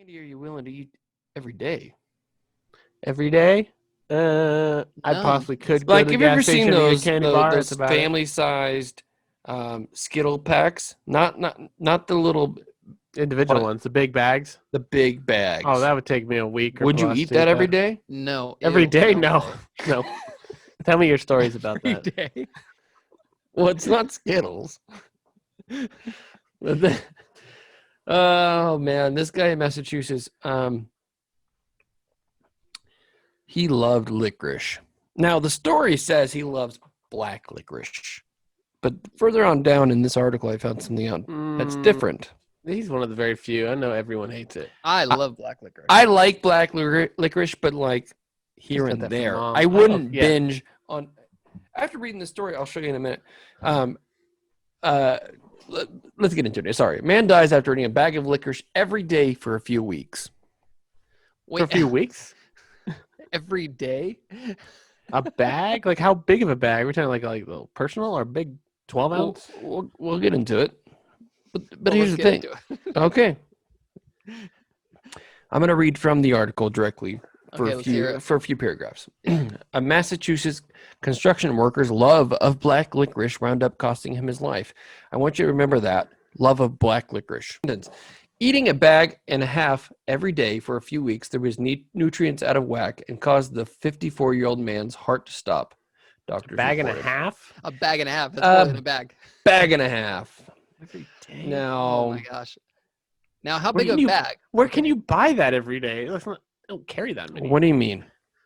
candy are you willing to eat every day? Every day? I No. possibly could go Like, to the have you ever gas seen station and get a those candy bar. those That's about it. family-sized Skittle packs? Not the little Individual what? ones, the big bags. The big bags. Oh, that would take me a week or Would you plus eat to that every day? No. Every Ew, day? no No. way. No. Tell me your stories about Every that. day. Well, it's not Skittles. Oh man, this guy in Massachusetts, he loved licorice. Now the story says he loves black licorice, but further on down in this article, I found something out that's different. He's one of the very few. I know everyone hates it. I love black licorice. I like black licorice, but like here Just and got that from there. Mom. I wouldn't Yeah. binge on. After reading the story, I'll show you in a minute. Let's get into it. Sorry, man dies after eating a bag of licorice every day for a few weeks. For a few weeks? Every day? A bag? Like how big of a bag? We're talking like a little personal or big 12 ounce? We'll get into it. But Well, here's let's the get thing. into it. Okay. I'm going to read from the article directly for Okay, let's hear it. a few paragraphs. A Massachusetts construction worker's love of black licorice wound up costing him his life. I want you to remember that. Love of black licorice. Eating a bag and a half every day for a few weeks, there was nutrients out of whack and caused the 54-year-old man's heart to stop. Doctors Bag and a reported. half? A bag and a half. That's more than a bag. Bag and a half. Every day? Now, Oh my gosh. Now, how Where big can a you- bag? Where can you buy that every day? Let's not, don't carry that many. what do you mean?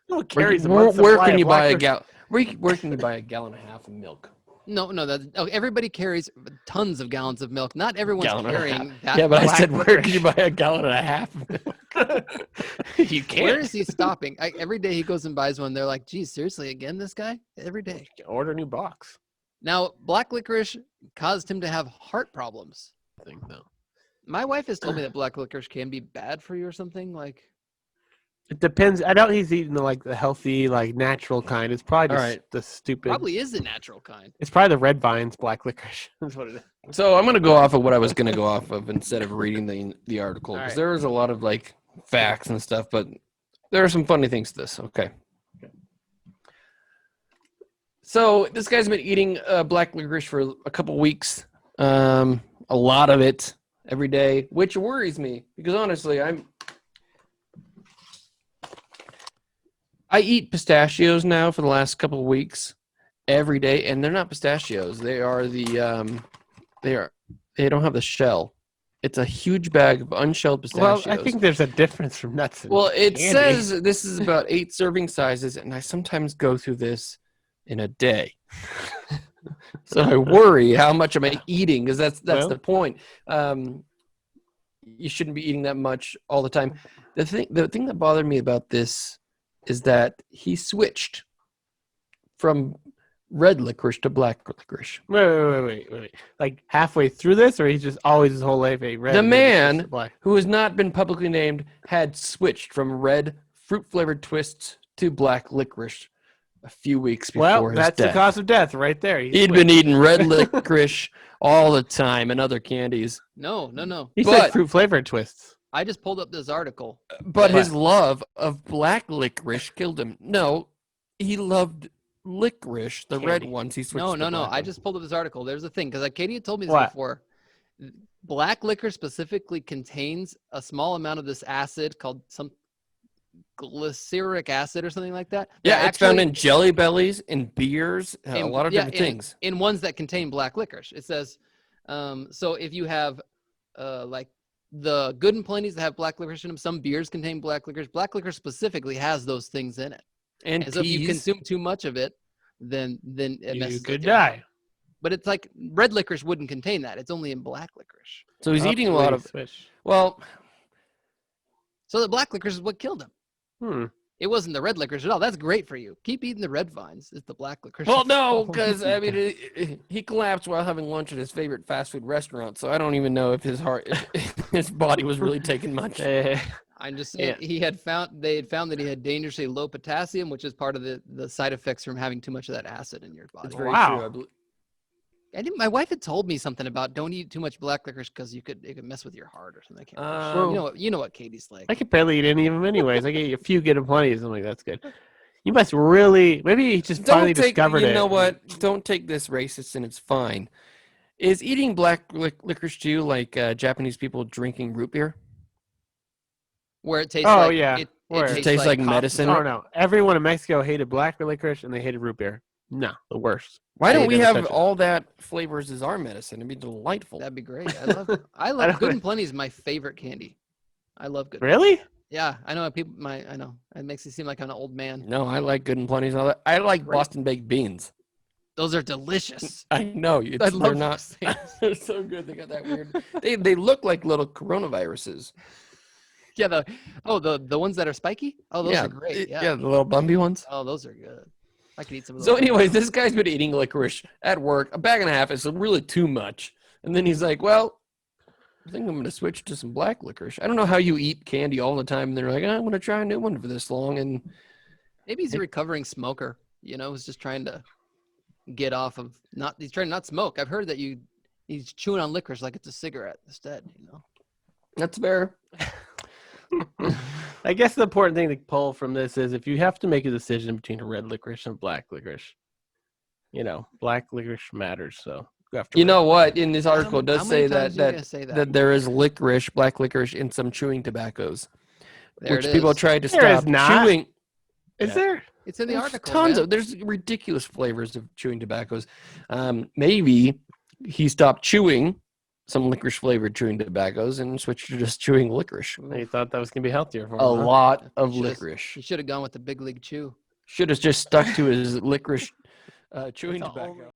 No, it carries a Where month's supply can of you buy a black where can you buy a gallon and a half of milk? No, everybody carries tons of gallons of milk. Not everyone's Gallon and a carrying half. that. Yeah, but I much. said, where can you buy a gallon and a half of milk? You can't. Where is he stopping? Every day he goes and buys one. They're like, geez, seriously, again, this guy? Every day. Order a new box. Now, black licorice caused him to have heart problems. I think no. My wife has told me that black licorice can be bad for you or something. Like, It depends. I doubt he's eating the healthy, natural kind. It's probably All just right. the stupid. probably is the natural kind. It's probably the red vines black licorice. That's what it is. So I'm gonna go off of what I was gonna go off of instead of reading the article All because right. there is a lot of facts and stuff, but there are some funny things to this. Okay. So this guy's been eating black licorice for a couple weeks, a lot of it every day, which worries me because honestly, I eat pistachios now for the last couple of weeks every day, and they're not pistachios. They are they don't have the shell. It's a huge bag of unshelled pistachios. Well, I think there's a difference from nuts and Well, it candy. says this is about 8 serving sizes, and I sometimes go through this in a day. So I worry how much am I eating because that's Well- the point. You shouldn't be eating that much all the time. The thing that bothered me about this is that he switched from red licorice to black licorice. Wait. Like halfway through this, or he's just always his whole life a red? The and then he switched man to black? who has not been publicly named had switched from red fruit-flavored twists to black licorice a few weeks before Well, his that's death. the cause of death right there. He He'd switched. been eating red licorice all the time and other candies. No. He but- said fruit flavored twists. I just pulled up this article. But his What? love of black licorice killed him. No, he loved licorice, the red Candy. ones. He switched No. to the black I one. just pulled up this article. There's a thing because Katie had told me this What? before. Black liquor specifically contains a small amount of this acid called some glyceric acid or something like that. Yeah, that it's found actually- in jelly bellies, in beers, a lot of different things. in ones that contain black licorice. It says, so if you have like the Good and Plenty's that have black licorice in them, some beers contain black licorice. Black licorice specifically has those things in it. And So if you teas. consume too much of it, then it You messes could with you. die. But it's like red licorice wouldn't contain that. It's only in black licorice. So he's eating a lot of. Switch. Well, So the black licorice is what killed him. Hmm. It wasn't the red licorice at all. That's great for you. Keep eating the red vines. It's the black licorice. well, no, because I mean, he collapsed while having lunch at his favorite fast food restaurant. So I don't even know if his his body was really taking much. I'm just saying they had found that he had dangerously low potassium, which is part of the side effects from having too much of that acid in your body. It's very Wow. true. My wife had told me something about don't eat too much black licorice because it could mess with your heart or something. I can't remember. You know what Katie's like. I could barely eat any of them anyways. I get a few good and plenty. I'm like, that's good. You must really maybe he just finally discovered it. You know what? Don't take this racist, and it's fine. Is eating black licorice to you like Japanese people drinking root beer? Where it tastes Oh like yeah. it Where? tastes like cough medicine? syrup. Oh no. Everyone in Mexico hated black licorice and they hated root beer. No, the worst. Why don't They we never have touch it. all that flavors as our medicine? It'd be delightful. That'd be great. I love don't Good know. and Plenty is my favorite candy. I love Good. Really? Yeah, I know people. I know it makes me seem like I'm an old man. No, I like Good and Plenty and all that. I like Great. Boston baked beans. Those are delicious. I know. I They're love not. those things. They're so good. They got that weird. They look like little coronaviruses. Yeah, the ones that are spiky. Oh, those are great. Yeah. the little Bumby ones. Oh, those are good. I could eat some of those. So, right now. anyways, this guy's been eating licorice at work. A bag and a half is really too much. And then he's like, "Well, I think I'm going to switch to some black licorice." I don't know how you eat candy all the time. And they're like, "I'm going to try a new one for this long." And Maybe he's a recovering smoker. He's just trying to get off of he's trying to not smoke. I've heard that he's chewing on licorice like it's a cigarette instead. that's fair. I guess the important thing to pull from this is if you have to make a decision between a red licorice and black licorice, black licorice matters. So go after You red. know what? In this article, it does How say many times that are you gonna say that there is licorice, black licorice, in some chewing tobaccos, There which it people is. tried to There is stop not. chewing. Is there? It's in the There's article. tons man. of there's ridiculous flavors of chewing tobaccos. Maybe he stopped chewing some licorice flavored chewing tobaccos and switched to just chewing licorice. You thought that was gonna be healthier for him, A huh? lot of He licorice. should have gone with the big league chew. Should have just stuck to his licorice chewing It's all tobacco.